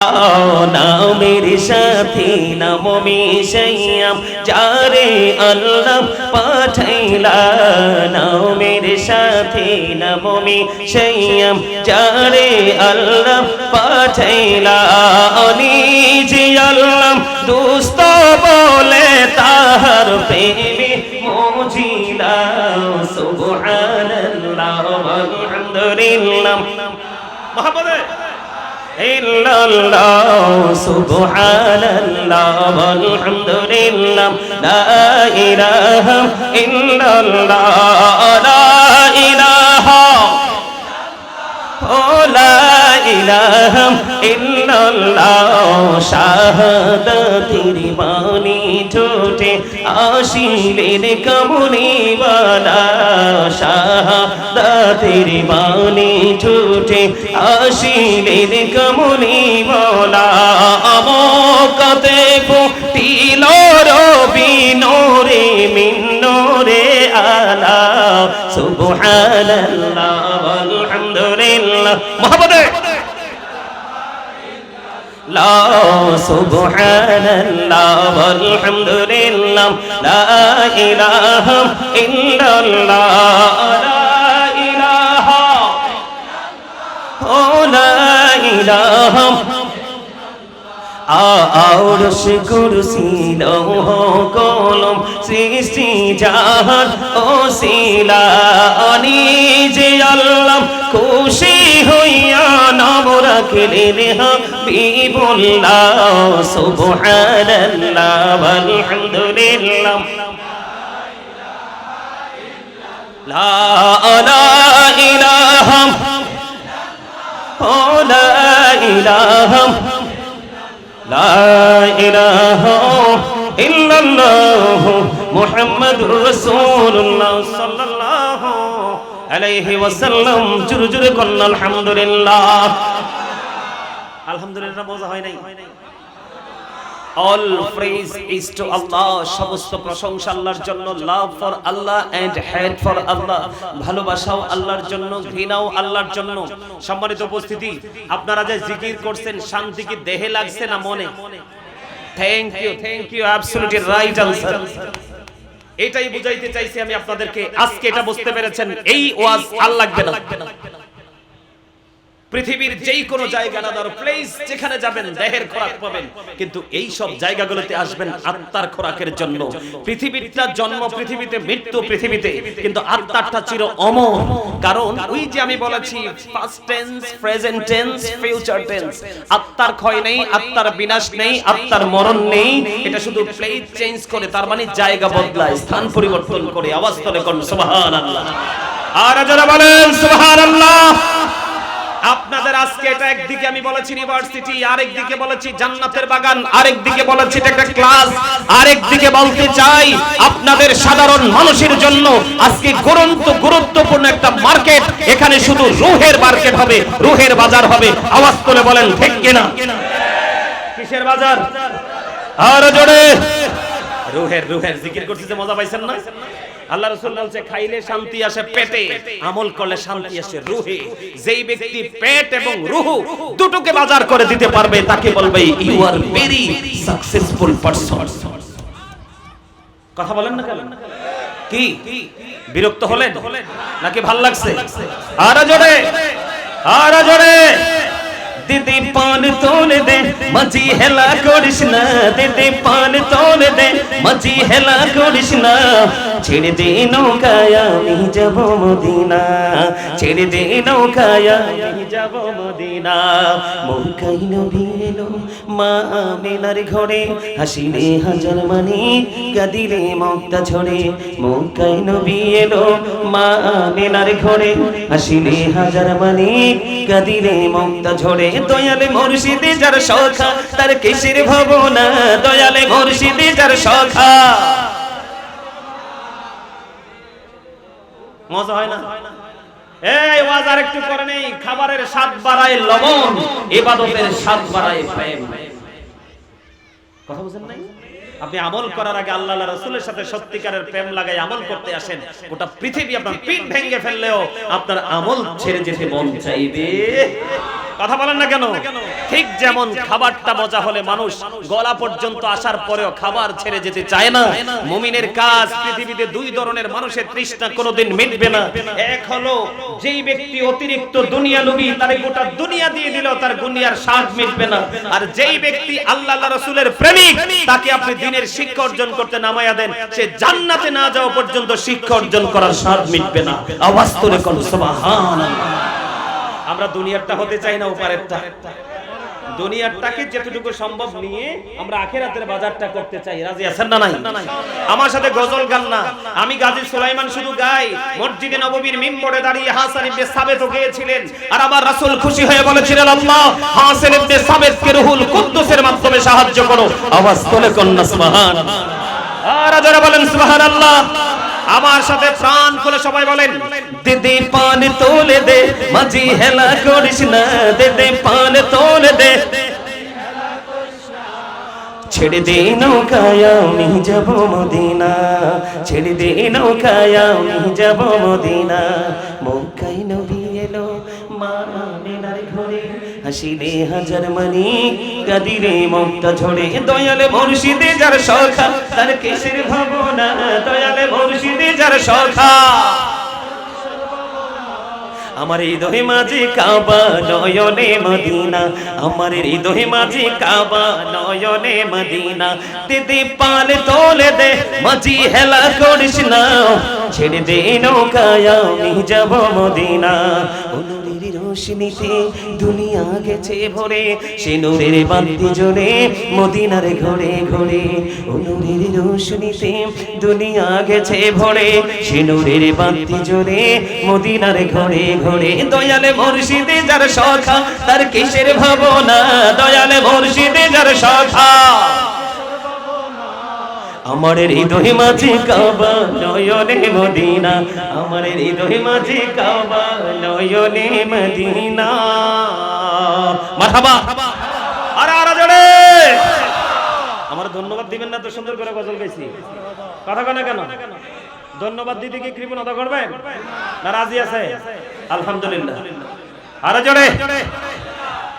নামের সাথে নাম মিশাইয়াম যারে আল্লাহ পাঠাইলা নামের সাথে নাম মিশাইয়াম যারে আল্লাহ পাঠাইলা নিজে আল্লাহ দুস্ত বলে তাহার প্রেমে মজিলা সুবহানাল্লাহ আলহামদুলিল্লাহ মুহাম্মদ ইল্লাল্লাহ সুবহানাল্লাহ ওয়ালহামদুলিল্লাহ লা ইলাহা ইল্লাল্লাহ লা ইলাহা লা ইলাহা ইল্লাল্লাহ শাহাদাতের বাণী ঠোঁটে আসিলেন কামলিওয়ালা শাহাদাতের বাণী ঠোঁটে আসিলেন কামলিওয়ালা আমকাতে ফুটিল রবি নূরে মিন নূরে আলা সুবহানাল্লাহ ওয়ালহামদুলিল্লাহ মুহাম্মদে লা সুবহানাল্লাহ ওয়ালহামদুলিল্লাহ লা ইলাহা ইল্লাল্লাহ লা ইলাহা লা ইলাহা আরশ কুরসি লৌহ কলম সৃষ্টি জাহান ওসিলা নিজে আল্লাহ খুশি হইয়া নাম রাখলেন হাবিবুল্লাহ সুবহানাল্লাহ ওয়ালহামদুলিল্লাহ লা ইলাহা লা ইলাহা লা ইলাহা ইল্লাল্লাহ মুহাম্মাদুর রাসূলুল্লাহ সাল্লাল্লাহু আলাইহি ওয়াসাল্লাম জোরে জোরে বলুন আলহামদুলিল্লাহ আলহামদুলিল্লাহ বোঝা হয় নাই all praise is to Allah সমস্ত প্রশংসা আল্লাহর জন্য love for Allah and hate for Allah ভালোবাসাও আল্লাহর জন্য ঘৃণাও আল্লাহর জন্য সম্মানিত উপস্থিতি আপনারা যে জিকির করছেন শান্তি কি দেহে লাগছে না মনে thank you absolutely right answer এটাই বুঝাইতে চাইছি আমি আপনাদেরকে আজকে এটা বুঝতে পেরেছেন এই ওয়াজ আর লাগবে না পৃথিবীর যেই কোনো জায়গা না ধরো প্লেস যেখানে যাবেন দেহের খোরাক পাবেন কিন্তু এই সব জায়গাগুলোতে আসবেন আত্মার খোরাকের জন্য পৃথিবীটা জন্ম পৃথিবীতে মৃত্যু পৃথিবীতে কিন্তু আত্মাটা চির অমর কারণ ওই যে আমি বলেছি past tense present tense future tense আত্মার ক্ষয় নেই আত্মার বিনাশ নেই আত্মার মরণ নেই এটা শুধু প্লেস চেঞ্জ করে তার মানে জায়গা বদলায় স্থান পরিবর্তন করে আওয়াজ তোলে কোন সুবহানাল্লাহ আর যারা বলেন সুবহানাল্লাহ আপনাদের আজকে এটা একদিকে আমি বলেছি ইউনিভার্সিটি আরেকদিকে বলেছি জান্নাতের বাগান আরেকদিকে বলেছি এটা একটা ক্লাস আরেকদিকে বলতে চাই আপনাদের সাধারণ মানুষের জন্য আজকে গুরুত্বপূর্ণ একটা মার্কেট এখানে শুধু রূহের মার্কেট হবে রূহের বাজার হবে আওয়াজ তুলে বলেন ঠিক কিনা কিসের বাজার আর জোরে রূহের জিকির করতে যে মজা পাইছেন না আল্লাহ রাসূল বলছে খাইলে শান্তি আসে পেটে আমল করলে শান্তি আসে রূহে যেই ব্যক্তি পেট এবং রূহ দুটোকে বাজার করে দিতে পারবে তাকে বলবে you are very successful person কথা বলেন না কেন কি বিরক্ত হলেন নাকি ভালো লাগছে আর জোরে দিদি পান তোলে দে মাঝি হেলা করিস না দিদি পান তোলে দে মাঝি হেলা করিস না ছেড়ে দে নৌকায় আমি যাব মদিনা ছেড়ে দে নৌকায় আমি যাব মদিনা মৌকাই নবী এলো মা আমিনার ঘরে হাসিলে হাজার মানি কাঁদিলে মুক্তা ঝরে মৌকাই নবী এলো মা আমিনার ঘরে হাসিলে হাজার মানি কাঁদিলে মুক্তা ঝরে দয়ালে মুর্শিদে যার সখা তার কিসের ভাবনা দয়ালে মুর্শিদে যার সখা মজা হয় না এই ওয়াজ আরেকটু করে নেই খাবারের স্বাদ বাড়ায় লবণ ইবাদতের স্বাদ বাড়ায় প্রেম কথা বুঝেন নাই আপনি আমল করার আগে আল্লাহ আর রাসূলের সাথে সত্যিকারের প্রেম লাগাই আমল করতে আসেন গোটা পৃথিবী আপনার পিঠ ভেঙে ফেললেও আপনার আমল ছেড়ে যেতে মন চাইবে কথা বলেন না কেন? ঠিক যেমন খাবারটা মজা হলে মানুষ গলা পর্যন্ত আসার পরেও খাবার ছেড়ে যেতে চায় না, মুমিনের কাজ পৃথিবীতে দুই ধরনের মানুষের তৃষ্ণা কোনোদিন মিটবে না। এক হলো যেই ব্যক্তি অতিরিক্ত দুনিয়া লোভী, তার গোটা দুনিয়া দিয়ে দিলেও তার দুনিয়ার স্বাদ মিটবে না। আর যেই ব্যক্তি আল্লাহ রাসূলের প্রেমিক, তাকে আপনি দ্বীনের শিক্ষা অর্জন করতে নামায়া দেন, সে জান্নাতে না যাওয়া পর্যন্ত শিক্ষা অর্জন করার স্বাদ মিটবে না। আওয়াজ করে কোন সুবহানাল্লাহ। আমরা দুনিয়ারটা হতে চাই না উপরেরটা। দুনিয়ারটাকে যতটুকু সম্ভব নিয়ে আমরা আখিরাতের বাজারটা করতে চাই। রাজি আছেন না নাই? আমার সাথে গজল গান না, আমি গাজী সুলাইমান শুধু গাই। মসজিদে নববীর মিম্বরে দাঁড়িয়ে হাসান ইবনে সাবিত গিয়েছিলেন, আর আমার রাসূল খুশি হয়ে বলেছিলেন, আল্লাহ হাসান ইবনে সাবিতকে রূহুল কুদ্দুসের মাধ্যমে সাহায্য করো। আওয়াজ তোলে কন্যা সুবহানাল্লাহ। আর যারা বলেন সুবহানাল্লাহ, আমার সাথে প্রাণ খুলে সবাই বলেন, দে দে পান তোলে দে মাঝি হেলা করিস না, দে দে পান তোলে দে ছেড়ে দে নৌকায় আমি যাব মদিনা, ছেড়ে দে নৌকায় আমি যাব মদিনা। মক্কায় নবী এলো মা আমিনার ঘরে, হাসিলে হাজার মানি কাদিরে মমতা ঝরে। দয়ালে মুর্শিদে যার সখা, তার কিসের ভাবনা, দয়ালে মুর্শিদে যার সখা। আমার হৃদয় মাঝে কাবা নয়নে মদিনা, আমার হৃদয় মাঝে কাবা নয়নে মদিনা। দিদি পাল তোলে দে মাঝি হেলা করিস না, ছেড়ে দে নৌকায় আমি যাব মদিনা। নূরের রোশনীতে দুনিয়া গেছে ভরে, সে নূরের বাতি জ্বলে মদিনার ঘরে ঘরে। নূরের রোশনীতে দুনিয়া গেছে ভরে, সে নূরের বাতি জ্বলে মদিনার ঘরে ঘরে। দয়ালে মুর্শিদে যার সখা, তার কিসের ভাবনা, দয়ালে মুর্শিদে যার সখা। আমার হৃদয় মাঝে কাবা নয়নে মদিনা, আমার হৃদয় মাঝে কাবা নয়নে মদিনা। মারহাবা। আরে আরে জোরে আমার ধন্যবাদ দিবেন না তো, সুন্দর করে গজল গাইছি। কথা কয় না কেন? ধন্যবাদ দিতে কি কৃপণতা করবেন না? রাজি আছে? আলহামদুলিল্লাহ। আরে জোরে।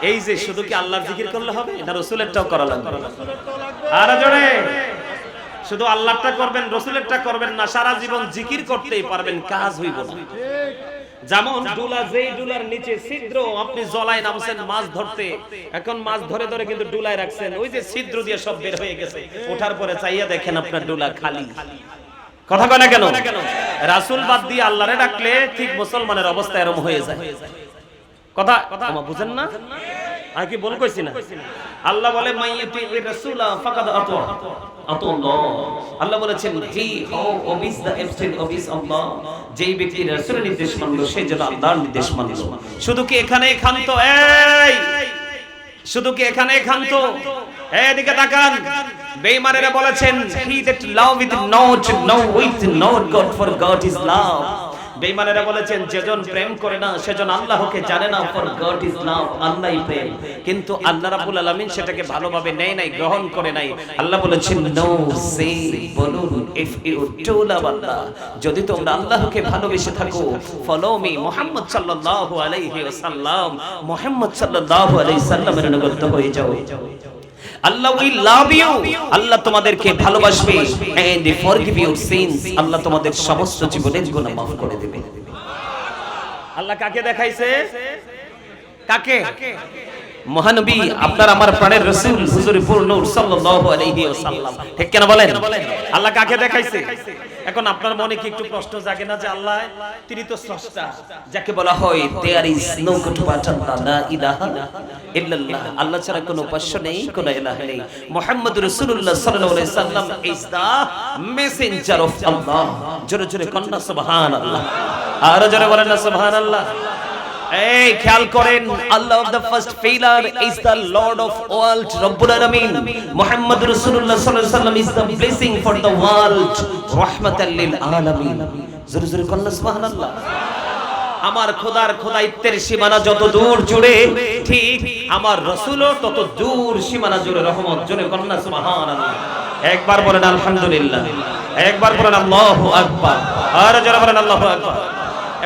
এই যে শুধু কি আল্লাহর জিকির করলে হবে না রাসূলেরটাও করা লাগবে? আরে জোরে। শুধু আল্লাহরটা করবেন, রাসূলেরটা করবেন না, সারা জীবন জিকির করতেই পারবেন, কাজ হইব না। যেমন ডুলা, যেই ডুলার নিচে ছিদ্র, আপনি জলায় নামছেন মাছ ধরতে, এখন মাছ ধরে ধরে কিন্তু ডুলায় রাখছেন, ওই যে ছিদ্র দিয়ে সব বের হয়ে গেছে, ওঠার পরে চাইয়া দেখেন আপনার ডুলা খালি। কথা কয় না কেন? রাসূল বাদ দিয়ে আল্লাহরে ডাকলে ঠিক মুসলমানের অবস্থা এরকম হয়ে যায়। কথা আমার বুঝেন না? আর কি বল কইছি না? আল্লাহ বলে মাইয়াতি রাসূলা ফাকাদ আতাল্লাহ। আল্লাহ বলেছেন হি হু ওবিস দা এবস্টেন ওবিস আল্লাহ, যেই ব্যক্তি রাসূলের নির্দেশ মানলো সে যেন আল্লাহর নির্দেশ মানলো। শুধু কি এখানে খান্ত? এই শুধু কি এখানে খান্ত? এদিকে তাকান। বেঈমানেরা বলেছেন he that loveth not knoweth not God, for God is love. বেঈমানেরা বলেছেন যেজন প্রেম করে না সেজন আল্লাহকে জানে না, ফর গড ইজ লাভ, আল্লাহই প্রেম। কিন্তু আল্লাহ রাব্বুল আলামিন সেটাকে ভালোভাবে নেয় নাই, গ্রহণ করে নাই। আল্লাহ বলেছেন নো সে, বলুন ইফ ইউ টু লাভ আল্লাহ, যদি তোমরা আল্লাহকে ভালোবেসে থাকো, ফলো মি মুহাম্মদ সাল্লাল্লাহু আলাইহি ওয়াসাল্লাম, মুহাম্মদ সাল্লাল্লাহু আলাইহি সাল্লামের অনুগত হয়ে যাও। আল্লাহ উইল লাভ ইউ, আল্লাহ তোমাদেরকে ভালোবাসবে, এন্ড ফরগিভ ইউর সিনস, আল্লাহ তোমাদের সমস্ত জীবনের গুনাহ maaf করে দেবে। আল্লাহ কাকে দেখাইছে? কাকে? মহানবী আপনার আমার প্রাণের রাসূল হুজুর নূর সাল্লাল্লাহু আলাইহি ওয়াসাল্লাম। ঠিক কেন বলেন? আল্লাহ কাকে দেখাইছে? এখন আপনার মনে কি একটু প্রশ্ন জাগে না যে আল্লাহ তিনি তো স্রষ্টা, যাকে বলা হয় there is no God but Allah, লা ইলাহা ইল্লাল্লাহ, আল্লাহ ছাড়া কোনো উপাস্য নেই, কোনো ইলাহ নেই। মুহাম্মদুর রাসূলুল্লাহ সাল্লাল্লাহু আলাইহি সাল্লাম ইজ দা মেসেঞ্জার অফ আল্লাহ। জোরে জোরে কন্না সুবহানাল্লাহ। আর জোরে বলেন না সুবহানাল্লাহ। এই খেয়াল করেন, Allah of the first pillar is the lord of world রব্বুল আলামিন। মুহাম্মদ রাসূলুল্লাহ সাল্লাল্লাহু আলাইহি ওয়াসাল্লাম is the blessing for the world, রাহমাতাল লিল আলামিন। জোরে জোরে কন্না সুবহানাল্লাহ। আমার খোদার খোদাইত্বের সীমানা যত দূর জুড়ে, ঠিক আমার রাসূলও তত দূর সীমানা জুড়ে রহমত। জোরে কন্না সুবহানাল্লাহ। একবার বলেন আলহামদুলিল্লাহ, একবার বলেন আল্লাহু আকবার, আর যারা বলেন আল্লাহু আকবার।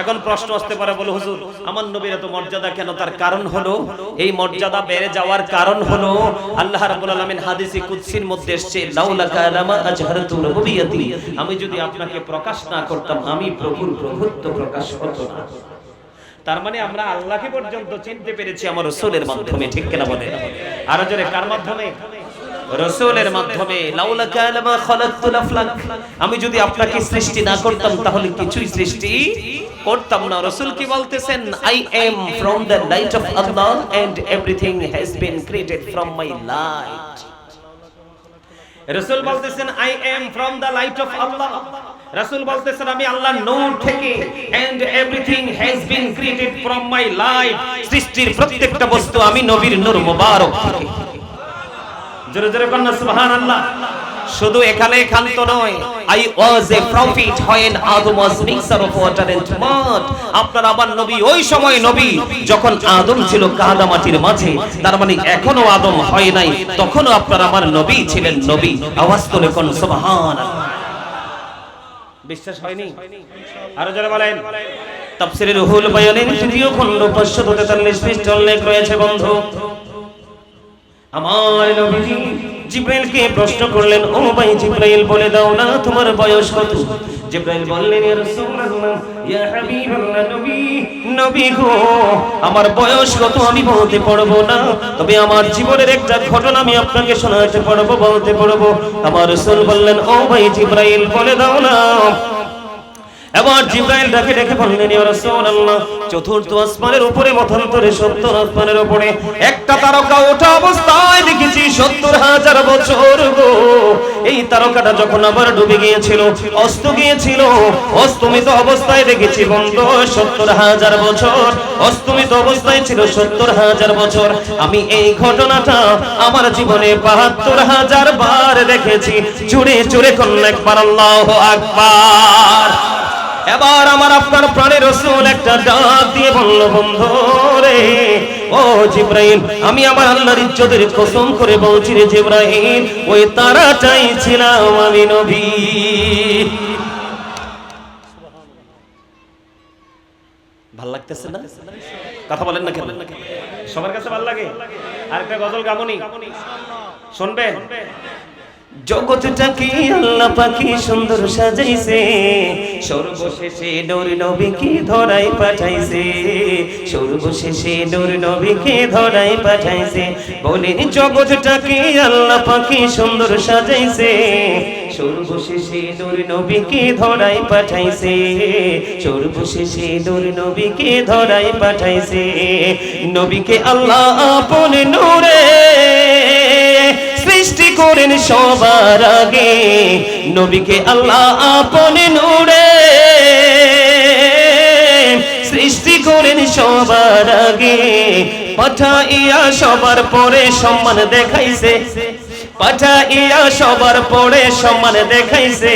এখন প্রশ্ন আসতে পারে, বলে হুজুর আমার নবীর এত মর্যাদা কেন? তার কারণ হলো, এই মর্যাদা বেড়ে যাওয়ার কারণ হলো আল্লাহ রাব্বুল আলামিন হাদিসে কুদসির মধ্যে এসেছে, লাউলাকা লামা আজহারতু রুবুবিয়াতি, আমি যদি আপনাকে প্রকাশ না করতাম আমি প্রভুর প্রভুত্ব প্রকাশ হতো না। তার মানে আমরা আল্লাহকে পর্যন্ত চিনতে পেরেছি আমার রাসূলের মাধ্যমে, ঠিক কিনা বলেন? আর জোরে কার মাধ্যমে? রাসূলের মাধ্যমে। লাউলাকা লামা খালাকতুল আফলাক, আমি যদি আপনাকে সৃষ্টি না করতাম তাহলে কিছুই সৃষ্টি করতাম না। রাসূল কি বলতেছেন? I am from the light of Allah and everything has been created from my light. রাসূল বলতেছেন I am from the light of Allah. রাসূল বলতেছেন আমি আল্লাহর নূর থেকে, and everything has been created from my light, সৃষ্টির প্রত্যেকটা বস্তু আমি নবীর নূর মুবারক থেকে। জোরে জোরে বলুন সুবহানাল্লাহ। শুধু এখানে ক্ষান্ত নয়, I was a prophet when Adam was mixture of water and mud। আপনার আবার নবী ওই সময় নবী যখন আদম ছিল কাদা মাটির মাঝে, তার মানে এখনো আদম হয় নাই, তখনও আপনার আমার নবী ছিলেন নবী। আওয়াজ তুলে কোন সুবহানাল্লাহ। বিশ্বাস হয়নি? আরো জোরে বলেন। তাফসীরে রুহুল বায়ানের তৃতীয় খণ্ড 543 পৃষ্ঠা উল্লেখ রয়েছে বন্ধু। আমার নবীজি জিবরাইলকে প্রশ্ন করলেন, ও ভাই জিবরাইল বলে দাও না তোমার বয়স কত? জিবরাইল বললেন, ইয়া রাসূলুল্লাহ, ইয়া হাবিবাল্লাহ, নবী গো আমার বয়স কত আমি বলতে পারবো না, তবে আমার জীবনের একটা ঘটনা আমি আপনাকে শোনাতে পারবো, বলতে পারবো। আমার রাসূল বললেন, ও ভাই জিবরাইল বলে দাও না। এবার জিবরাইল ডেকে ডেকে বললেন, ইয়া রাসূলুল্লাহ, চতুর্থ আসমানের উপরে মতান্তরে 70 আসমানের উপরে একটা তারকা ওঠা অবস্থায় দেখেছি 70,000 বছর গো। এই তারকাটা যখন আবার ডুবে গিয়েছিল, অস্ত গিয়েছিল, অস্তমিত অবস্থায় দেখেছি বন্ধু 70,000 বছর, অস্তমিত অবস্থায় ছিল 70,000 বছর। আমি এই ঘটনাটা আমার জীবনে 72,000 বার দেখেছি। জোরে জোরে কোন একবার আল্লাহু আকবার। এবার আমার আপনার প্রাণের রাসূল একটা ডাক দিয়ে বলল, বন্ধু রে ও জিবরাইল, আমি আমার আল্লাহর ইজ্জতের কসম করে বলছি রে জিবরাইল, ওই তারাটাই ছিলাম আমি নবী। ভাল লাগতেছে না? কথা বলেন না কেন? সবার কাছে ভালো লাগে? আরেকটা গজল গামনি শুনবেন? জগৎটাকে আল্লাহ পাকি সুন্দর সাজাইছে, সর্বশেষে নূর নবীকে ধরাই পাঠাইছে, সর্বশেষে নূর নবীকে ধরাই পাঠাইছে। বলেন জগৎটাকে আল্লাহ পাকি সুন্দর সাজাইছে, সর্বশেষে নূর নবীকে ধরাই পাঠাইছে, সর্বশেষে নূর নবীকে ধরাই পাঠাইছে। নবীকে আল্লাহ আপন নূরে সৃষ্টি করেন সবার আগে, নবীকে আল্লাহ আপন নূরে সৃষ্টি করেন সবার আগে। পাঠাইয়া সবার পরে সম্মান দেখাইছে, পাঠাইয়া সবার পরে সম্মান দেখাইছে,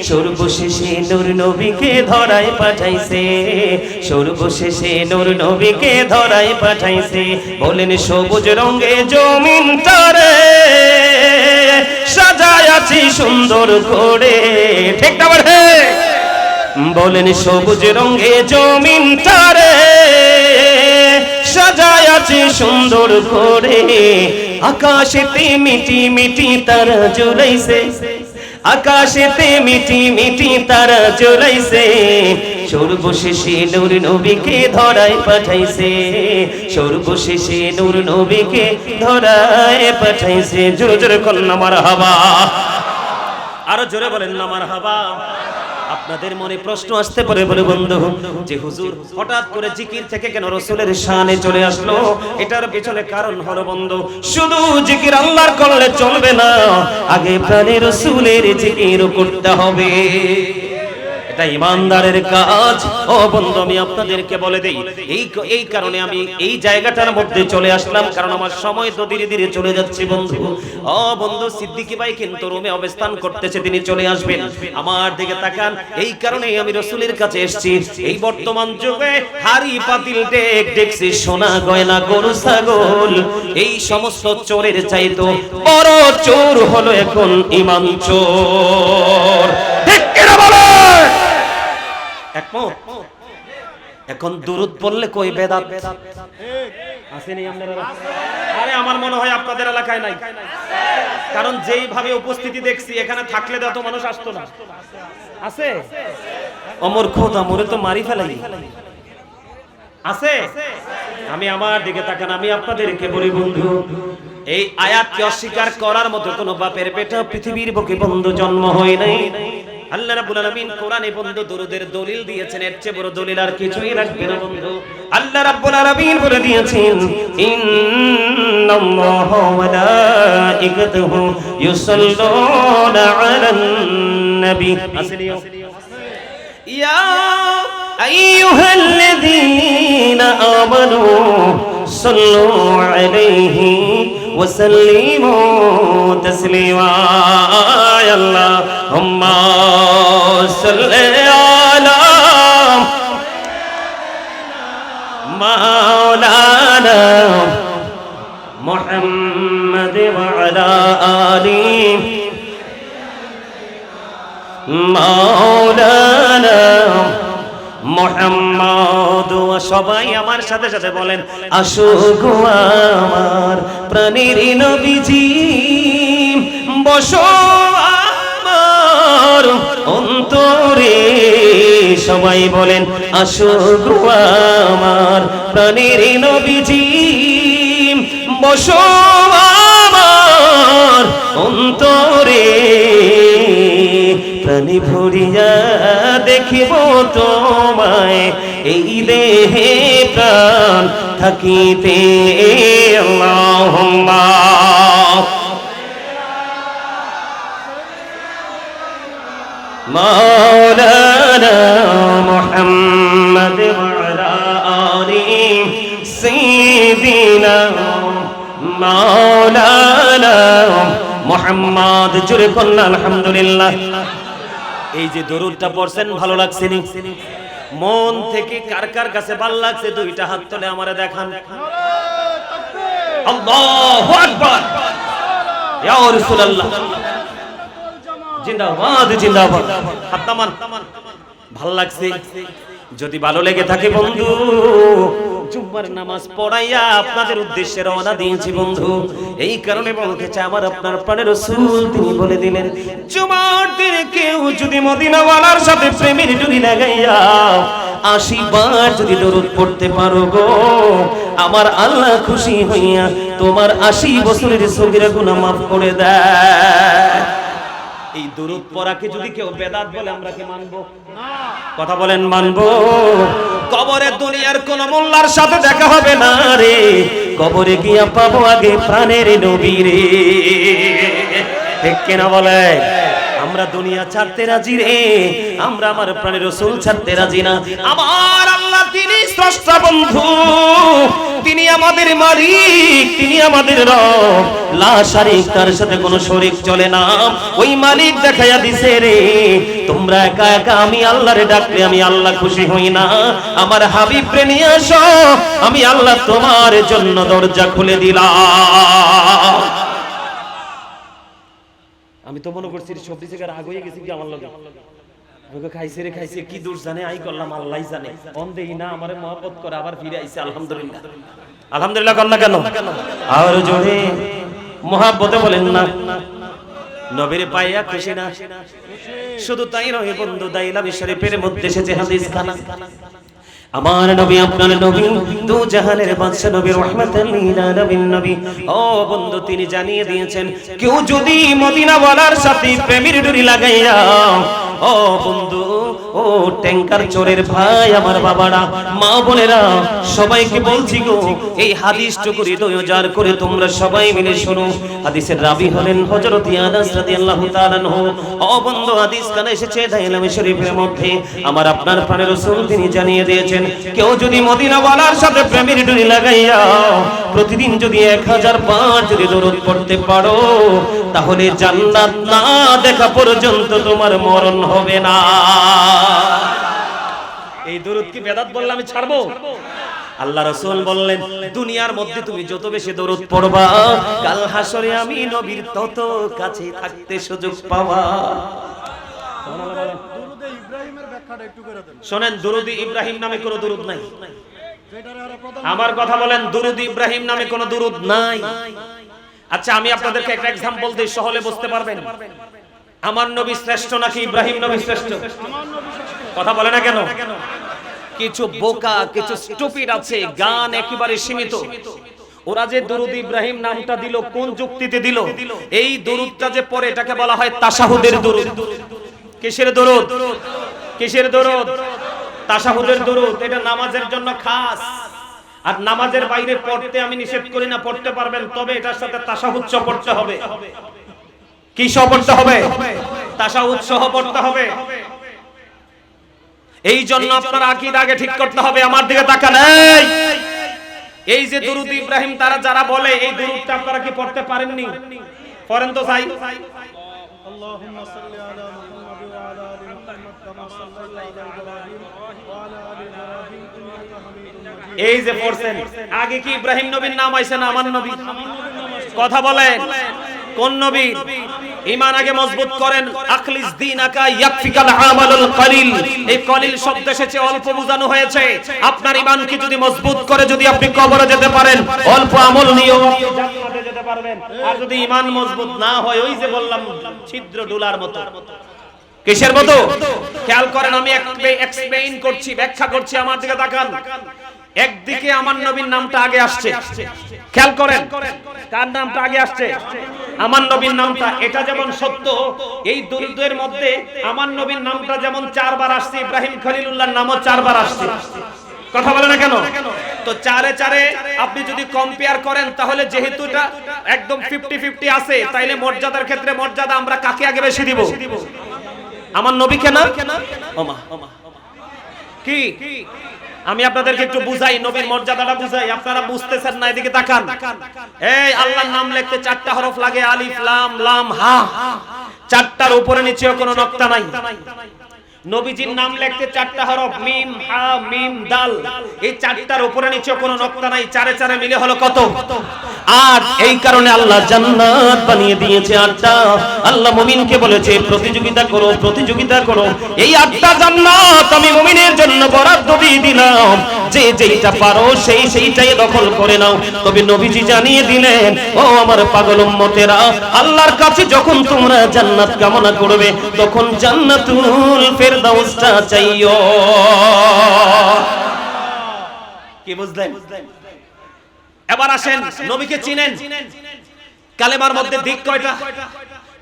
সর্বশেষে নূর নবীকে ধরাই পাঠাইছে, সর্বশেষে নূর নবীকে ধরাই পাঠাইছে। বলেন সবুজ রঙে জমিনটারে সাজায় আছি সুন্দর করে, ঠিক না বলে? বলেন সবুজ রঙে জমিনটারে সাজায় আছি সুন্দর করে, আকাশেতে মিটি মিটি তারা জ্বলাইছে, আকাশেতে মিটি মিটি তারা জ্বলাইছে, সর্বশেষে নূর নবীকে ধরাই পাঠাইছে, সর্বশেষে নূর নবীকে ধরাই পাঠাইছে। জোরে জোরে কন্যা মারহাবা, আরো জোরে বলেন না মারহাবা। আপনাদের মনে প্রশ্ন আসতে পারে বলে বন্ধু, যে হুজুর হঠাৎ করে জিকির থেকে কেন রাসূলের শানে চলে আসলো? এটার পেছনে কারণ হলো বন্ধু, শুধু জিকির আল্লাহর করলে চলবে না, আগে প্রাণের রাসূলের জিকির করতে হবে। এটা ইমানদারের কাজ। ও বন্ধু আমি আপনাদেরকে বলে দেই, এই কারণে আমি এই জায়গাটার মধ্যে চলে আসলাম, কারণ আমার সময় তো ধীরে ধীরে চলে যাচ্ছে বন্ধু। ও বন্ধু সিদ্দিকী ভাই কিন্তু রুমে অবস্থান করতেছে, তিনি চলে আসবেন, আমার দিকে তাকান। এই কারণেই আমি রাসূলের কাছে এসেছি। এই বর্তমান যুগে হাড়ি পাতিল ডেক ডেকসি সোনা গয়না গরু ছাগল, এই সমস্ত চোরের চাইতো বড় চোর হলো এখন ঈমান চোর। ঠিক কিনা বলেন? একমত? এখন দুরূদ পড়লে কই বেদাত আসেনি আপনারা? আরে আমার মনে হয় আপনাদের এলাকায় নাই, কারণ যেইভাবে উপস্থিতি দেখছি এখানে থাকলে তো এত মানুষ আসতো না। আছে অমর খোদা মোরে তো মারি ফেলাই আছে। আমি আমার দিকে তাকান, আমি আপনাদেরকে বলি বন্ধু, এই আয়াতকে অস্বীকার করার মতো কোন বাপের পেটে পৃথিবীর বুকে বন্ধু জন্ম হয় নাই। আল্লাহ রাব্বুল আলামিন কোরআনে বন্ধু দরুদের দলিল দিয়েছেন, এর চেয়ে বড় দলিল আর কিছুই রাখবে না বন্ধু। আল্লাহ রাব্বুল আলামিন বলে দিয়েছেন, ইন্নাল্লাহা ওয়া মালাইকাতুহু ইউসাল্লুনা আলান নবী। আসলিও ইয়া আইয়ুহাল্লাযীনা আমানু সাল্লু আলাইহি ওয়া সাল্লিমু তাসলিমা। আল্লাহুম্মা সাল্লি আলা মাওলানা মুহাম্মাদ ওয়া আলা আলি মাওলানা মুহাম্মদ। সবাই আমার সাথে সাথে বলেন, আসো গো আমার প্রাণের নবীজি, বসো আমার অন্তরে। সবাই বলেন, আসো গো আমার প্রাণের নবীজি, বসো আমার অন্তরে। প্রাণী ভরিয়া দেখিব তোমায়, এই দেহে প্রাণ থাকিতে। আল্লাহুম্মা মাওলানা মুহাম্মাদ ওয়া আলা আলি সাইয়্যিদিনা মাওলানা মুহাম্মদ। জোরে বলুন আলহামদুলিল্লাহ। এই যে দরুদটা পড়ছেন ভালো লাগছে নি? মন থেকে কার কার কাছে ভালো লাগছে দুইটা হাত তুলে আমারে দেখান। আল্লাহু আকবার, ইয়া রাসূলুল্লাহ, জিন্দাবাদ জিন্দাবাদ। হাত নামান। ভালো লাগছে? যদি ভালো লেগে থাকে বন্ধু, জুম্মার নামাজ পড়াইয়া আপনাদের উদ্দেশ্যে রওনা দিয়েছি বন্ধু। এই কারণে বলতে চাই, আমার আপনার প্রাণের রাসূল তিনি বলে দিলেন, জুমার দিনে কেউ যদি মদিনাওয়ালার সাথে প্রেমের ডুরি লাগাইয়া 80 বার যদি দরুদ পড়তে পারো গো, আমার আল্লাহ খুশি হইয়া তোমার 80 বছরের সগীরা গুনাহ মাফ করে দেয়। এই দরুদ পড়াকে যদি কেউ বেদাত বলে আমরা কি মানবো? না। কথা বলেন, মানবো? কবরে দুনিয়ার কোন মোল্লার সাথে দেখা হবে না রে, কবরে গিয়া পাবো আগে প্রাণের নবী রে। ঠিক কিনা বলে? আমরা দুনিয়া ছাড়তে রাজি রে, আমরা আমার প্রাণের রাসূল ছাড়তে রাজি না। আমার আল্লাহ তিনি স্রষ্টা বন্ধু, তিনি আমাদের মালিক, তিনি আমাদের রব, লা শারীক, তার সাথে কোনো শরীক চলে না। ওই মালিক দেখাইয়া দিছে রে, তোমরা একা একা আমি আল্লাহরে ডাকলে আমি আল্লাহ খুশি হই না। আমার হাবিবরে নিয়ে আসো, আমি আল্লাহ তোমার জন্য দরজা খুলে দিলাম। আমি তো মনে করছি সবজি থেকে রাগ হয়ে গেছি কি আমার লগে, খাইছে রে খাইছে, কি দূর জানে আই করলাম আল্লাহই জানে। অন্ধেই না আমারে মহব্বত করে আবার ফিরে আইছে। আলহামদুলিল্লাহ, আলহামদুলিল্লাহ কর না কেন? আর জোরে মহব্বতে বলেন না, নবীর পাইয়া খুশি না? শুধু তাই নয় বন্ধু, দাইলামি শরীফের মধ্যে এসেছে হাদিস খানা, আমার নবী আপনার নবী দু জাহানের বাদশা নবী রাহমাতাল লিল আলামিন নবী। ও বন্ধু, তিনি জানিয়ে দিয়েছেন, কেউ যদি মদিনাওয়ালার সাথে প্রেমের ডুরি লাগাইয়া, ও বন্ধু, ও ট্যাঙ্কার চোরের ভাই, আমার বাবারা, মা বোনেরা, সবাইকে বলছি গো, এই হাদিসটুকু হৃদয় জার করে তোমরা সবাই মিলে শোনো। হাদিসের রাবী হলেন হযরত আনাস রাদিয়াল্লাহু তাআলা আনহু। ও বন্ধু, হাদিস কানে এসেছে দাইলামি শরীফের মধ্যে। আমার আপনার প্রাণের রাসূল তিনি জানিয়ে দিয়েছেন, কেউ যদি মদিনাওয়ালার সাথে প্রেমের ডুরি লাগাইয়া প্রতিদিন যদি 1000 বার যদি দরুদ পড়তে পারো, তাহলে জান্নাত না দেখা পর্যন্ত তোমার মরণ হবে না। এই দরুদ কি বেদাত বললে আমি ছাড়বো? আল্লাহ রাসূল বললেন, দুনিয়ার মধ্যে তুমি যত বেশি দরুদ পড়বা, কাল হাসরে আমি নবীর তত কাছে থাকতে সুযোগ পাবা। দরুদে ইব্রাহিমের ব্যাখ্যাটা শোনেন, দুরুদি ইব্রাহিম নামে কোনো দুরুদ নাই। আমার কথা বলেন, দুরুদি ইব্রাহিম নামে কোনো দুরুদ নাই। আচ্ছা, আমি আপনাদেরকে একটা एग्जांपल দেই, সহলে বুঝতে পারবেন। আমার নবী শ্রেষ্ঠ নাকি ইব্রাহিম নবী শ্রেষ্ঠ? কথা বলে না কেন? কিছু বোকা, কিছু স্টুপিড আছে, গান একেবারে সীমিত। ওরা যে দুরুদ ইব্রাহিম নামটা দিল, কোন যুক্তিতে দিল? এই দুরুদটা যে পড়ে এটাকে বলা হয় তাশাহুদের দুরুদ। কিসের দুরুদ? কিসের দুরুদ? তাশাহুদের দুরুদ। এটা নামাজের জন্য খাস, আর নামাজের বাইরে পড়তে আমি নিষেধ করি না, পড়তে পারবেন, তবে এটার সাথে তাশাহুদ সহ পড়তে হবে। কি সহ পড়তে হবে? তাশাহুদ সহ পড়তে হবে। এই জন্য আপনার আকীদা আগে ঠিক করতে হবে। আমার দিকে তাকান। এই যে দুরুদ ইব্রাহিম তারা যারা বলে, এই দুরুদটা আপনারা কি পড়তে পারেননি? পড়েন তো ভাই। আল্লাহুম্মা সাল্লি আলা মুহাম্মাদ ওয়া আলা আলি মুহাম্মাদ কামা সাল্লাইতা আলা ইব্রাহিম ওয়া আলা আলি ইব্রাহিম ইন্নাকা হামিদুম মাজিদ। এই যে পড়ছেন, আগে কি ইব্রাহিম নবীর নাম আইছে না আমার নবী? কথা বলেন, কোন নবী? ঈমান আগে মজবুত করেন। আখলিস দীনাকা ইয়াকফিকাল আমালুল কলিল। এই কলিল শব্দ এসেছে, অল্প বোঝানো হয়েছে। আপনার ঈমানকে যদি মজবুত করে, যদি আপনি কবরে যেতে পারেন, অল্প আমল নিয়েও আপনি জান্নাতে যেতে পারবেন। আর যদি ঈমান মজবুত না হয়, ওই যে বললাম, ছিদ্র ডোলার মতো। কিসের মতো? খেয়াল করেন, আমি এক্সপ্লেইন করছি, ব্যাখ্যা করছি। আমার দিকে তাকান। একদিকে আমার নবীর নামটা আগে আসছে, খেয়াল করেন কার নামটা আগে আসছে? আমার নবীর নামটা। এটা যেমন সত্য, এই দুরুদের মধ্যে আমার নবীর নামটা যেমন 4 বার আসছে, ইব্রাহিম খলিলুল্লাহর নামও 4 বার আসছে। কথা বলে না কেন? তো 4 4 আপনি যদি কম্পেয়ার করেন, তাহলে যেহেতু এটা একদম 50-50 আছে, তাইলে মর্যাদার ক্ষেত্রে মর্যাদা আমরা কাকে আগে বেশি দিব? আমার নবীকে না? ওমা কি? আমি আপনাদেরকে একটু বুঝাই, নবীর মর্যাদাটা বুঝাই। আপনারা বুঝতেছেন না, এদিকে তাকান। এই আল্লাহর নাম লিখতে 4টা হরফ লাগে, আলিফ লাম লাম হা। 4টার উপরে নিচেও কোনো নকতা নাই। নবীজির নাম লিখতে 4টা হরফ, মিম হা মিম দাল। এই 4টার উপরে নিচেও কোনো নকতা নাই। 4 4 মিলে হলো কত? 8। এই কারণে আল্লাহ জান্নাত বানিয়ে দিয়েছে 8টা। আল্লাহ মুমিনকে বলেছে প্রতিযোগিতা করো, প্রতিযোগিতা করো। এই 8টা জান্নাত আমি মুমিনের জন্য বরাদ্দ দিয়ে দিলাম, যে যেইটা পারো সেই সেইটাই দখল করে নাও। তবে নবীজি জানিয়ে দিলেন, ও আমার পাগল উম্মতেরা, আল্লাহর কাছে যখন তোমরা জান্নাত কামনা করবে, তখন জান্নাতুল ফেরদাউসটা চাইও। কি বুঝলেন? এবার আসেন, নবীকে চিনেন? কালেমার মধ্যে দিক কয়টা?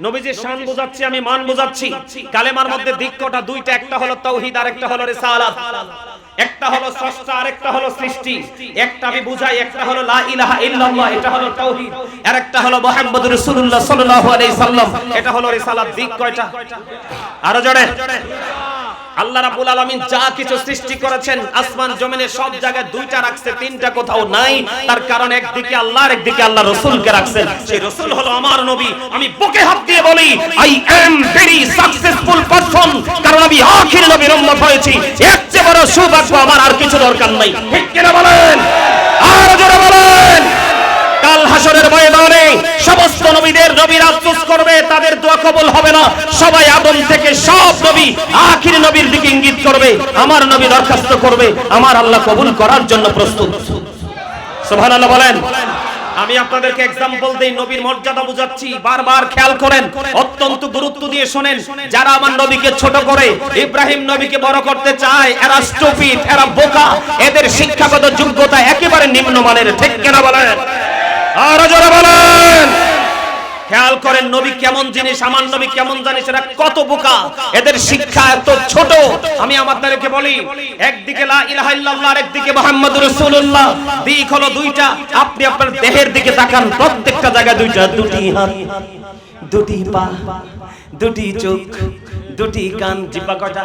নবীজির শান বোঝাচ্ছি, আমি মান বোঝাচ্ছি। কালেমার মধ্যে দিক কয়টা? 2টা। একটা হলো তাওহীদ, আর একটা হলো রিসালাত। একটা হলো স্রষ্টা, আর একটা হলো সৃষ্টি। একটা আমি বুঝাই, একটা হলো লা ইলাহা ইল্লাল্লাহ, এটা হলো তাওহীদ। আর একটা হলো মুহাম্মদুর রাসূলুল্লাহ সাল্লাল্লাহু আলাইহি সাল্লাম, এটা হলো রিসালাত। দিক কয়টা? আরো জোরে। আল্লাহ রাব্বুল আলামিন যা কিছু সৃষ্টি করেছেন, আসমান জমিনে সব জায়গায় 2টা রাখছে, 3টা কোথাও নাই। তার কারণ একদিকে আল্লাহ, আর একদিকে আল্লাহ রাসূলকে রাখছেন। সেই রাসূল হলো আমার নবী। আমি বুকে হাত দিয়ে বলি, I am very successful person, কারণ আমি আখির নবীর উম্মত হয়েছি। এর চেয়ে বড় সৌভাগ্য আমার আর কিছু দরকার নাই। ঠিক কিনা বলেন? আর জোরে বলেন। কাল হাসরের ময়দানে সমস্ত নবীদের নবীরা আফসোস করবে, তাদের দোয়া কবুল হবে না। সবাই আদম থেকে সব নবী আখির নবীর দিকে ইঙ্গিত করবে, আমার নবী দরখাস্ত করবে, আমার আল্লাহ কবুল করার জন্য প্রস্তুত। সুবহানাল্লাহ বলেন। আমি আপনাদেরকে एग्जांपल দেই, নবীর মর্যাদা বুঝাচ্ছি, বারবার খেয়াল করেন, অত্যন্ত গুরুত্ব দিয়ে শুনেন। যারা আমার নবীকে ছোট করে, ইব্রাহিম নবীকে বড় করতে চায়, এরা স্টুপিড, এরা বোকা, এদের শিক্ষাগত যোগ্যতা একেবারে নিম্নমানের। ঠিক কিনা বলেন? আর জোরে বলেন। খেয়াল করেন, নবী কেমন জিনিস, আমার নবী কেমন জানিস, এরা কত বোকা, এদের শিক্ষা এত ছোট। আমি আপনাদেরকে বলি, একদিকে লা ইলাহা ইল্লাল্লাহ, আর একদিকে মুহাম্মদুর রাসূলুল্লাহ। দিক হলো 2টা। আপনি আপনার দেহের দিকে তাকান, প্রত্যেকটা জায়গায় 2টা। 2টি হাত, 2টি পা, 2টি চোখ, 2টি কান, জিহ্বা কয়টা?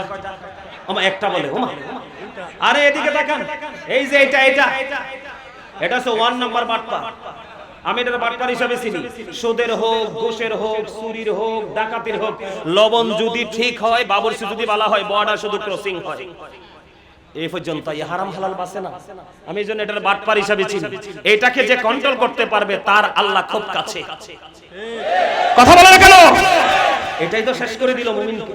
ওমা একটা বলে, ওমা। আরে এদিকে তাকান, এই যে এটা হচ্ছে 1 নাম্বার বাটপা। আমি এটার বাটপার হিসাবে চিনি। সুদের হোক, ঘুষের হোক, চুরির হোক, ডাকাতির হোক, লবণ যদি ঠিক হয়, বাবরসি যদি বলা হয়, বর্ডার শুধু ক্রসিং হয়, এই পর্যন্ত হারাম হালাল বাসে না। আমি এই জন্য এটার বাটপার হিসাবে চিনি। এটাকে যে কন্ট্রোল করতে পারবে, তার আল্লাহ খুব কাছে। কথা বলে না কেন? এটাই তো শেষ করে দিল মুমিনকে।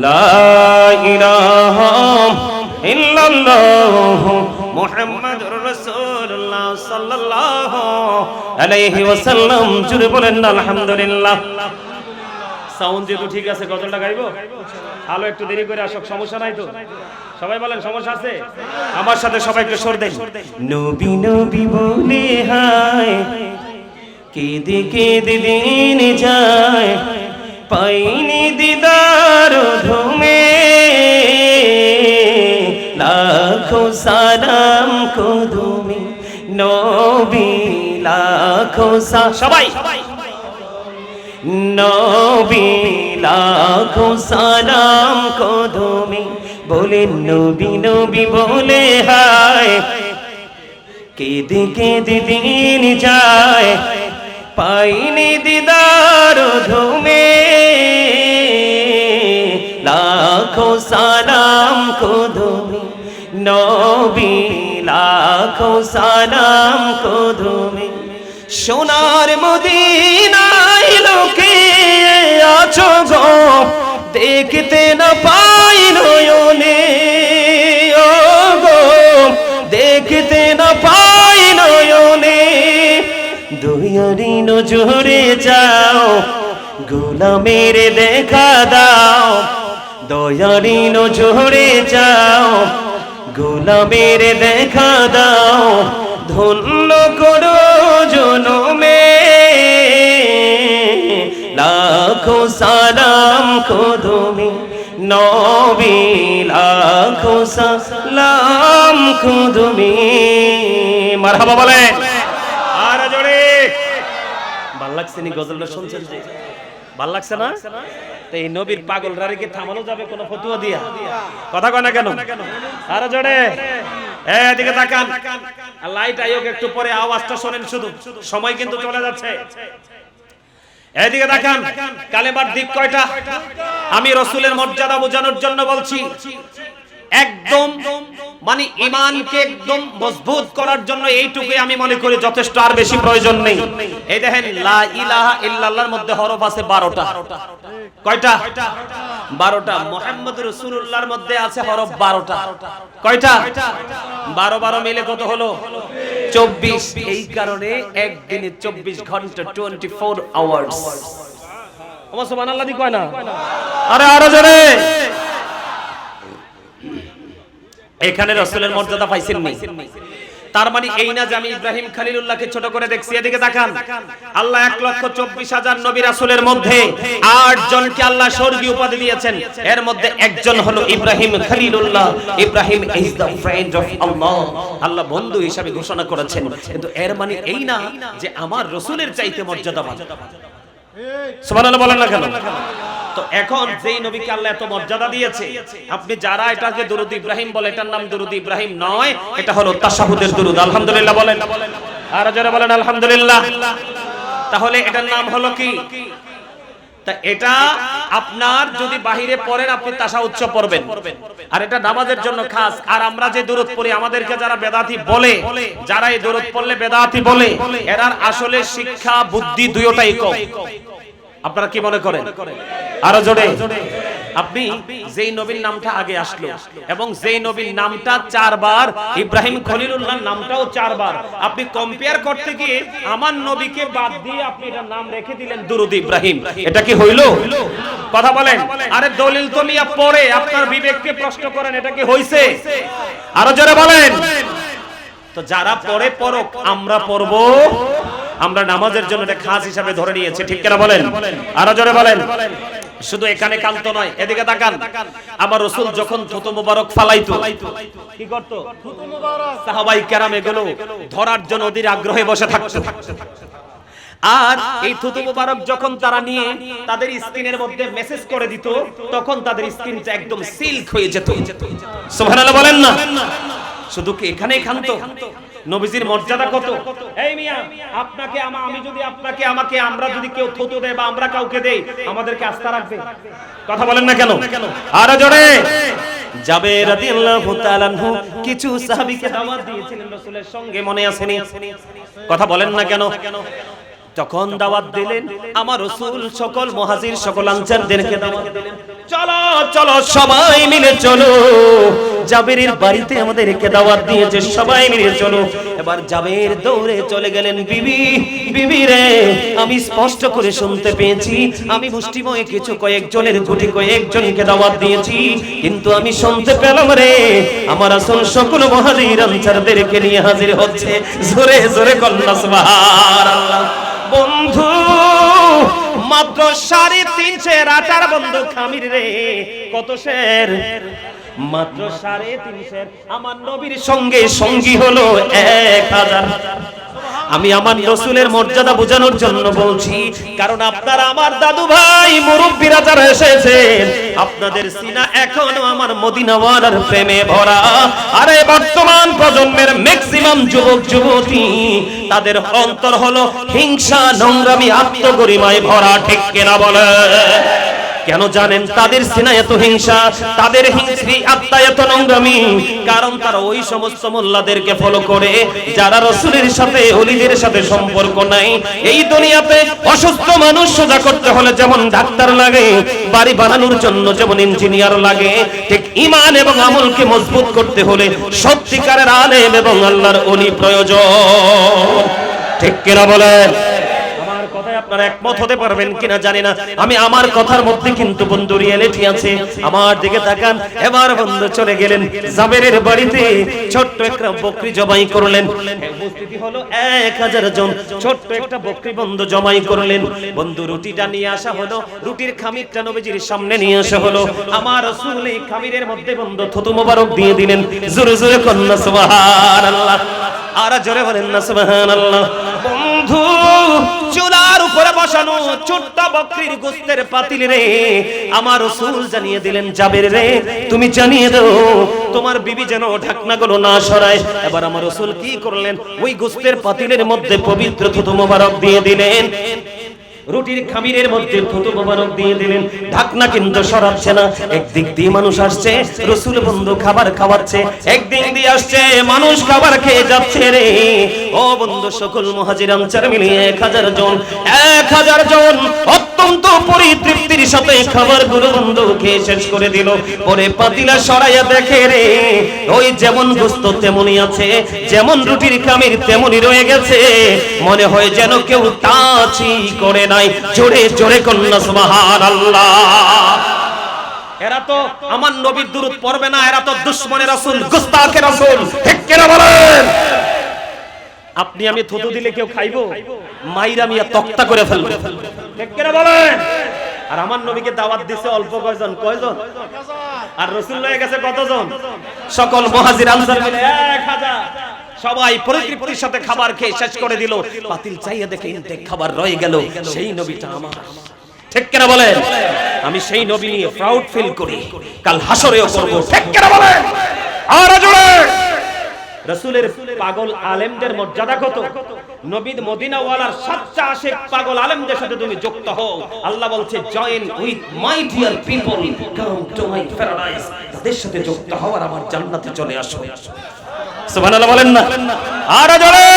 লা ইলাহা ইল্লাল্লাহ মুহাম্মাদুর রাসূলুল্লাহ সাল্লাল্লাহু আলাইহি ওয়াসাল্লাম। জুড়ে বলেন না আলহামদুলিল্লাহ। সাউন্ড যেহেতু ঠিক আছে, গজলটা গাইবো? আলো একটু দেরি করে আসুক, সমস্যা নাই তো? সবাই বলেন সমস্যা আছে? আমার সাথে সবাই একটু সুর দেন। নবী নবী বলে হায় কেঁদে কেঁদে দিন যায়, পাইনি দিদার ধুমে, লাখো সালাম কদমে নবী, লাখো সবাই নবী, লাখো সালাম কদমে, বলে নবী নবী বলে হায় কেঁদে কেঁদে দিন যায়, পাইনি দিদার ধুমে, লাখো সালাম কদমে নবী, লাখো সালাম কদমে। সোনার মদিনায় লোকে আছো গো, দেখতে না পাই নয়নে, ও গো দেখতে না পাই নয়নে, দয়ারি নজরে যাও, গোলামের দেখা দাও, দয়ারি নজরে যাও, গোলামের দেখা দাও, ধন্য করো জনমে, লাখো সালাম কদমে নবী, লাখো সালাম কদমে। মারহাবা বলে আর জোরে। ভাল লাগছে নি গজলটা শুনছেন যে? ভাল লাগছে না? তো এই নবীর পাগলরা রেখে থামানো যাবে কোন ফতুয়া দিয়া? কথা কয় না কেন? আর জোরে এদিকে তাকান। লাইট আয়োগ একটু পরে আওয়াজটা শোনেন, শুধু সময় কিন্তু চলে যাচ্ছে। এদিকে তাকান। কালেমার দিক কয়টা? আমি রাসূলের মর্যাদা বোঝানোর জন্য বলছি। একদম মানে ঈমানকে একদম মজবুত করার জন্য এইটুকুই আমি মনে করি যথেষ্ট, আর বেশি প্রয়োজন নেই। এই দেখেন লা ইলাহা ইল্লাল্লাহর মধ্যে হরফ আছে 12টা। কয়টা? 12টা। মুহাম্মদুর রাসূলুল্লাহর মধ্যে আছে হরফ 12টা। কয়টা? 12 12 মিলে কত হলো? 24। এই কারণে একদিনে 24 ঘন্টা, 24 আওয়ার্স। ওমা সুবহানাল্লাহ দি কয় না? আরে আরো জোরে। এখানে রাসূলের মর্যাদা পাইছেন নি? তার মানে এই না যে আমি ইব্রাহিম খলিলুল্লাহকে ছোট করে দেখছি। এদিকে তাকান। আল্লাহ 1,24,000 নবী রাসূলের মধ্যে 8 জনকে আল্লাহ স্বর্গীয় উপাধি দিয়েছেন। এর মধ্যে একজন হলো ইব্রাহিম খলিলুল্লাহ। Ibrahim is the friend of Allah. Allah বন্ধু হিসেবে ঘোষণা করেছেন। কিন্তু এর মানে এই না যে আমার রাসূলের চাইতে মর্যাদাবান। সুবহানাল্লাহ বলেন না কেন? তো এখন যেই নবীকে আল্লাহ এত মর্যাদা দিয়েছে, আপনি যারা এটাকে দুরূদ ইব্রাহিম বলে, এটার নাম দুরূদ ইব্রাহিম নয়, এটা হলো তাশাহুদের দুরূদ। আলহামদুলিল্লাহ বলেন। আর জোরে বলেন আলহামদুলিল্লাহ। তাহলে এটার নাম হলো কি? তা এটা আপনার যদি বাহিরে পড়েন আপনি তাশাহুদ পড়বেন, আর এটা নামাজের জন্য খাস। আর আমরা যে দুরূদ পড়ি, আমাদেরকে যারা বেদাতি বলে, যারা এই দুরূদ পড়লে বেদাতি বলে, এরার আসলে শিক্ষা বুদ্ধি দুইটাই কম। আপনারা কি মনে করেন? আরো জোরে। আপনি যেই নবীর নামটা আগে আসলো এবং যেই নবীর নামটা 4 বার, ইব্রাহিম খলিলুল্লাহর নামটাও 4 বার, আপনি কম্পেয়ার করতে গিয়ে আমার নবীকে বাদ দিয়ে আপনি এটার নাম রেখে দিলেন দুরূদ ইব্রাহিম। এটা কি হইলো? কথা বলেন। আরে দলিল তো নিয়ে পড়ে আপনার বিবেককে প্রশ্ন করেন, এটা কি হইছে? আরো জোরে বলেন। তো যারা পড়ে পড়ুক, আমরা পড়বো। আমরা নামাজের জন্য এটা খাস হিসাবে ধরে নিয়েছি, ঠিক কিনা বলেন? আরো জোরে বলেন। শুধু এখানে কান্ত নয়, এদিকে তাকান। আমার রাসূল যখন থুতু মুবারক ফালাইতো, কি করত? থুতু মুবারক সাহাবায়ে কেরাম এগুলো ধরার জন্য অধীর আগ্রহে বসে থাকতো। আর এই থুতু মুবারক যখন তারা নিয়ে তাদের স্ক্রিনের মধ্যে মেসেজ করে দিত, তখন তাদের স্ক্রিনটা একদম সিল্ক হয়ে যেত। সুবহানাল্লাহ বলেন না? শুধু কি এখানেই খান্ত? নবীজির মর্যাদা কত! এই মিয়া, আপনাকে আমি যদি আপনাকে আমাকে আমরা যদি কেউ থুতু দেয় বা আমরা কাউকে দেই, আমাদেরকে আস্থা রাখবে? কথা বলেন না কেন? আরো জোরে। জাবের রাদিয়াল্লাহু তাআলা আনহু কিছু সাহাবীকে দাওয়াত দিয়েছিলেন রাসূলের সঙ্গে, মনে আছে নি? কথা বলেন না কেন? যখন দাওয়াত দিলেন আমার রাসূল সকল মুহাজির সকল আনসারদেরকে দাওয়াত দিলেন, চলো চলো সবাই মিলে চলো, জাবেরের বাড়িতে আমাদেরকে দাওয়াত দিয়েছে, সবাই মিলে চলো। এবার জাবের দৌড়ে চলে গেলেন, বিবি বিবি রে, আমি স্পষ্ট করে শুনতে পেয়েছি, আমি মুষ্টিময় কিছু কয়েকজনের গুটি কয়েকজনকে দাওয়াত দিয়েছি, কিন্তু আমি শুনতে পেলাম রে আমার রাসূল সকল মুহাজির আনসারদেরকে নিয়ে হাজির হচ্ছে। জোরে জোরে কন্যা সুবহানাল্লাহ। বন্ধু মাত্র 350 আটার বন্ধু খামির রে, কত শের, মাত্র 350। আমার নবীর সঙ্গে সঙ্গী হলো 1000। আমি আমার রাসূলের মর্যাদা বোঝানোর জন্য বলছি, কারণ আপনারা আমার দাদু ভাই মুরব্বিরা যারা এসেছেন, আপনাদের সিনা এখনো আমার মদিনাওয়ালার প্রেমে ভরা। আরে বর্তমান প্রজন্মের ম্যাক্সিমাম যুবক যুবতী, তাদের অন্তর হলো হিংসা, নোংরামি, আত্মগরিমায় ভরা। ঠিক কিনা বলে? কেন জানেন তাদের সিনা এত হিংসা, তাদের হিংস্রি আত্মা এত নোংরামি? কারণ তারা ওই সমস্ত মোল্লাদেরকে ফলো করে যারা রাসূলের সাথে ওলিদের সাথে সম্পর্ক নাই। এই দুনিয়াতে অসুস্থ মানুষ সোজা করতে হলে যেমন ডাক্তার লাগে, বাড়ি বানানোর জন্য যেমন ইঞ্জিনিয়ার লাগে, ঠিক ঈমান এবং আমলকে মজবুত করতে হলে সত্যিকারের আলেম এবং আল্লাহর ওলি প্রয়োজন। ঠিক কিনা বলেন? আপনারা একমত হতে পারবেন কিনা জানি না, আমি আমার কথার মধ্যে কিন্তু বন্ধু রিয়েলিটি আছে। আমার দিকে তাকান। এবার বন্ধু চলে গেলেন জাবেরের বাড়িতে, ছোট্ট একটা বকরি জবাই করলেন। উপস্থিতি হলো 1000 জন, ছোট্ট একটা বকরি বন্ধু জবাই করলেন। বন্ধু রুটিটা নিয়ে আসা হলো, রুটির খামিরটা নবীজির সামনে নিয়ে আসা হলো। আমার রাসূল এই খামিরের মধ্যে বন্ধু থুতু মোবারক দিয়ে দিলেন। জোরে জোরে কন্যা সুবহানাল্লাহ, আর জোরে বলেন না সুবহানাল্লাহ। বন্ধু চুলার উপরে বসানো ছোট্ট বকরির গোশতের পাতিল রে আমার রাসূল জানিয়ে দিলেন, জাবের রে তুমি জানিয়ে দাও তোমার বিবি যেন ঢাকনাগুলো না সরায়। এবার আমার রাসূল কি করলেন, ওই গোশতের পাতিলের মধ্যে পবিত্র থুতু মোবারক দিয়ে দিলেন, রুটির খামিরের মধ্যে থুতু মোবারক দিয়ে দিলেন। ঢাকনা কিন্তু সরাচ্ছে না। একদিক দিয়ে মানুষ আসছে, রাসূল বন্ধু খাবার খাওয়াচ্ছে, একদিক দিয়ে আসছে মানুষ খাবার খেয়ে যাচ্ছে রে। ও বন্ধু সকল মুহাজির আনসার মিলিয়ে 1000 জন, 1000 জন অত্যন্ত পরিতৃপ্তির সাথে খাবারগুলো বন্ধু খেয়ে শেষ করে দিল। পরে পাতিলা সরাইয়া দেখে রে, ওই যেমন গোশত তেমনই আছে, যেমন রুটির খামির তেমনই রয়ে গেছে, মনে হয় যেন কেউ টাচই করে নাই। জোরে জোরে কন্যা সুবহানাল্লাহ। এরা তো আমার নবীর দুরূদ পড়বে না, এরা তো দুশমনের রাসূল, গুস্তাখের রাসূল। ঠিক কিনা বলেন? আপনি আমি থুতু দিলে কেউ খাইবো? মাইরা মিয়া তক্তা করে ফেলবে। ঠিক কিনা বলেন? আর আমার নবীকে দাওয়াত দিছে অল্প কয়জন, কয়জন? আর রাসূল হয়ে গেছে কতজন? সকল মুহাজির আনসার মিলে 1000। সবাই পরিতৃপ্তির সাথে খাবার খেয়ে শেষ করে দিল। পাতিল চাইয়া দেখে ইনটেক খাবার রয়ে গেল। সেই নবীটা আমার। ঠিক কিনা বলেন? আমি সেই নবী নিয়ে প্রাউড ফিল করি, কাল হাসরেও করব। ঠিক কিনা বলেন? আর জোরে। রাসূলের পাগল আলেমদের মর্যাদা কত? নবীর মদিনাওয়ালার সাচ্চা আশিক পাগল আলেমদের সাথে তুমি যুক্ত হও। আল্লাহ বলছে join with my dear people, come to my paradise. তাদের সাথে যুক্ত হও আর আমার জান্নাতে চলে আসো। সুবহানাল্লাহ বলেন না? আর জোরে।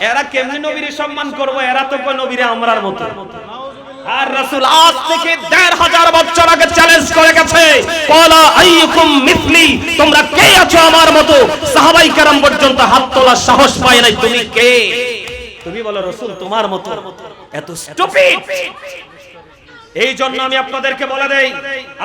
এরা কেমনে নবীর সম্মান করবে? এরা তো কয় নবীরে আমরার মতো। আর রাসূল আজ থেকে 1500 বছর আগে চ্যালেঞ্জ করে গেছে, ক্বালা আইয়ুকুম মিসলি, তোমরা কে আছো আমার মতো? সাহাবায়ে কেরাম পর্যন্ত হাত তোলার সাহস পায় নাই। তুমি কে? তুমি বলো রাসূল তোমার মতো। এত স্টুপিড। এই জন্য আমি আপনাদেরকে বলে দেই,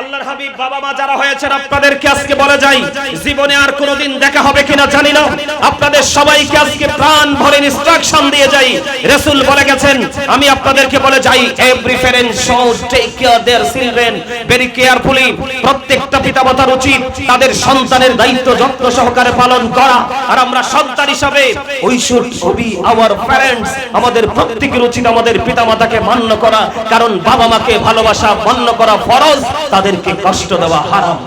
আল্লাহর হাবিব বাবা মা যারা হয়েছেন আপনাদেরকে আজকে বলে যাই, জীবনে আর কোনোদিন দেখা হবে কিনা জানি না, আপনাদের সবাইকে আজকে প্রাণ ভরে ইনস্ট্রাকশন দিয়ে যাই। রাসূল বলে গেছেন, আমি আপনাদেরকে বলে যাই, every parent should take care their children very carefully. প্রত্যেকটা পিতামাতার উচিত তাদের সন্তানের দায়িত্ব যত্ন সহকারে পালন করা। আর আমরা সন্তান হিসাবে we should be our parents, আমাদের প্রত্যেকের উচিত আমাদের পিতামাতাকে মান্য করা, কারণ বাবা মাকে ভালোবাসা মান্য করা ফরজ, তাদেরকে কষ্ট দেওয়া হারাম।